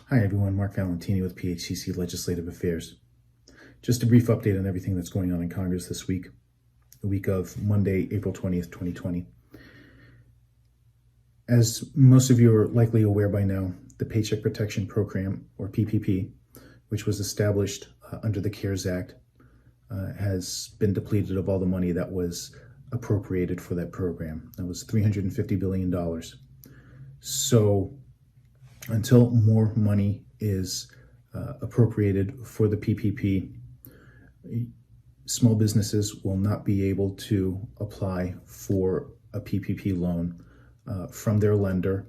Hi everyone, Mark Valentini with PHCC Legislative Affairs. Just a brief update on everything that's going on in Congress this week, the week of Monday, April 20th, 2020. As most of you are likely aware by now, the Paycheck Protection Program, or PPP, which was established under the CARES Act, has been depleted of all the money that was appropriated for that program. That was $350 billion. So until more money is appropriated for the PPP, small businesses will not be able to apply for a PPP loan from their lender,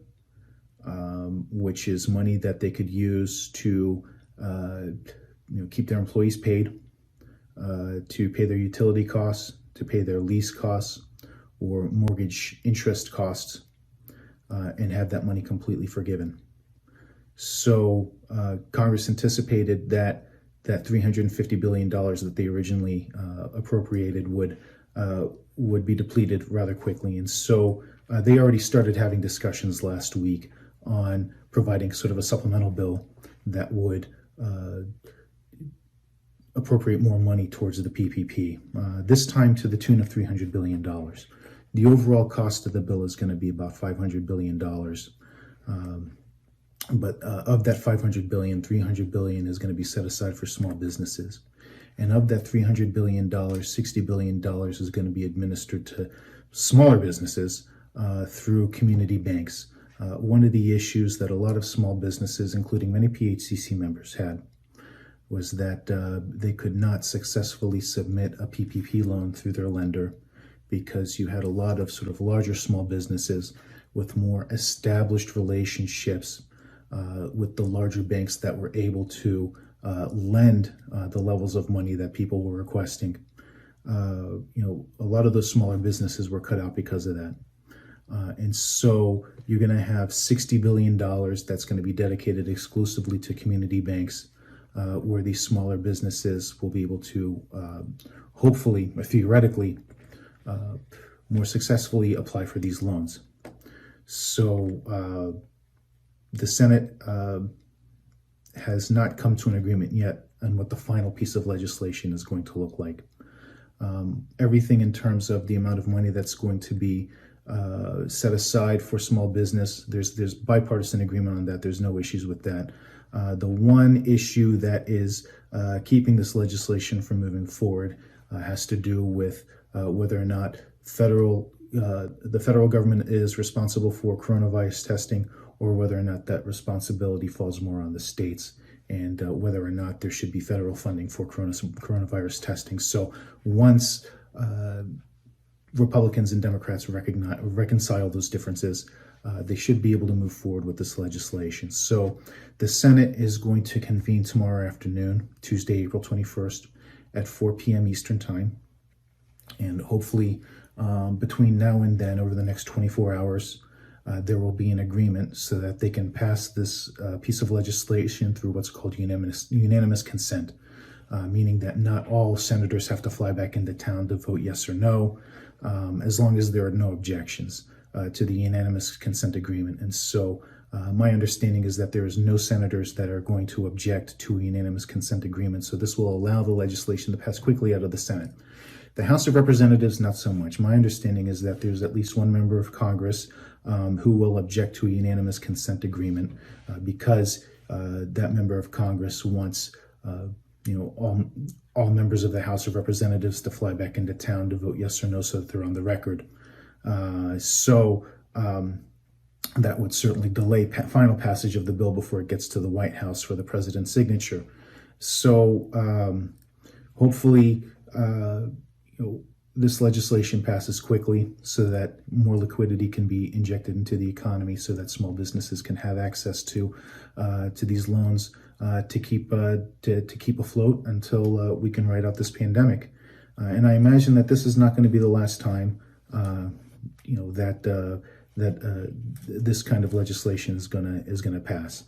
which is money that they could use to keep their employees paid, to pay their utility costs, to pay their lease costs or mortgage interest costs, and have that money completely forgiven. So Congress anticipated that $350 billion that they originally appropriated would be depleted rather quickly. And so they already started having discussions last week on providing sort of a supplemental bill that would appropriate more money towards the PPP, this time to the tune of $300 billion. The overall cost of the bill is going to be about $500 billion. But of that $500 billion, $300 billion is going to be set aside for small businesses. And of that $300 billion, $60 billion is going to be administered to smaller businesses through community banks. One of the issues that a lot of small businesses, including many PHCC members, had was that they could not successfully submit a PPP loan through their lender because you had a lot of sort of larger small businesses with more established relationships with the larger banks that were able to lend the levels of money that people were requesting. A lot of those smaller businesses were cut out because of that. And so you're going to have $60 billion that's going to be dedicated exclusively to community banks, where these smaller businesses will be able to hopefully, or theoretically, more successfully apply for these loans. So the Senate has not come to an agreement yet on what the final piece of legislation is going to look like. Everything in terms of the amount of money that's going to be set aside for small business, there's bipartisan agreement on that. There's no issues with that. The one issue that is keeping this legislation from moving forward has to do with whether or not the federal government is responsible for coronavirus testing, or whether or not that responsibility falls more on the states, and whether or not there should be federal funding for coronavirus testing. So once Republicans and Democrats reconcile those differences, they should be able to move forward with this legislation. So the Senate is going to convene tomorrow afternoon, Tuesday, April 21st at 4 p.m. Eastern Time. And hopefully between now and then, over the next 24 hours, there will be an agreement so that they can pass this piece of legislation through what's called unanimous consent, meaning that not all senators have to fly back into town to vote yes or no, as long as there are no objections to the unanimous consent agreement. And so my understanding is that there is no senators that are going to object to a unanimous consent agreement. So this will allow the legislation to pass quickly out of the Senate. The House of Representatives, not so much. My understanding is that there's at least one member of Congress who will object to a unanimous consent agreement because that member of Congress wants all members of the House of Representatives to fly back into town to vote yes or no so that they're on the record. So that would certainly delay final passage of the bill before it gets to the White House for the president's signature. So hopefully this legislation passes quickly so that more liquidity can be injected into the economy, so that small businesses can have access to these loans to keep afloat until we can ride out this pandemic. And I imagine that this is not going to be the last time that this kind of legislation is gonna pass.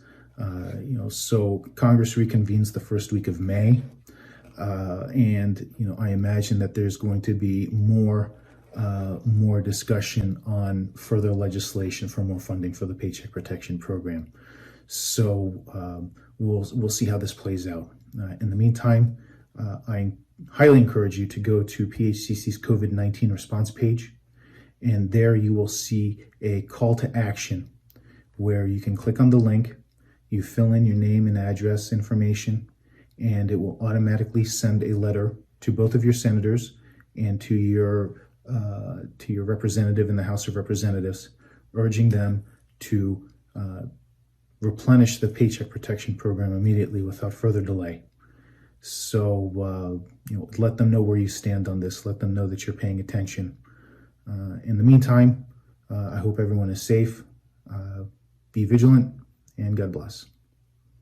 So Congress reconvenes the first week of May. And I imagine that there's going to be more discussion on further legislation for more funding for the Paycheck Protection Program. So we'll see how this plays out. In the meantime, I highly encourage you to go to PHCC's COVID-19 response page, and there you will see a call to action where you can click on the link, you fill in your name and address information, and it will automatically send a letter to both of your senators and to your representative in the House of Representatives, urging them to replenish the Paycheck Protection Program immediately without further delay. So, let them know where you stand on this. Let them know that you're paying attention. In the meantime, I hope everyone is safe. Be vigilant, and God bless.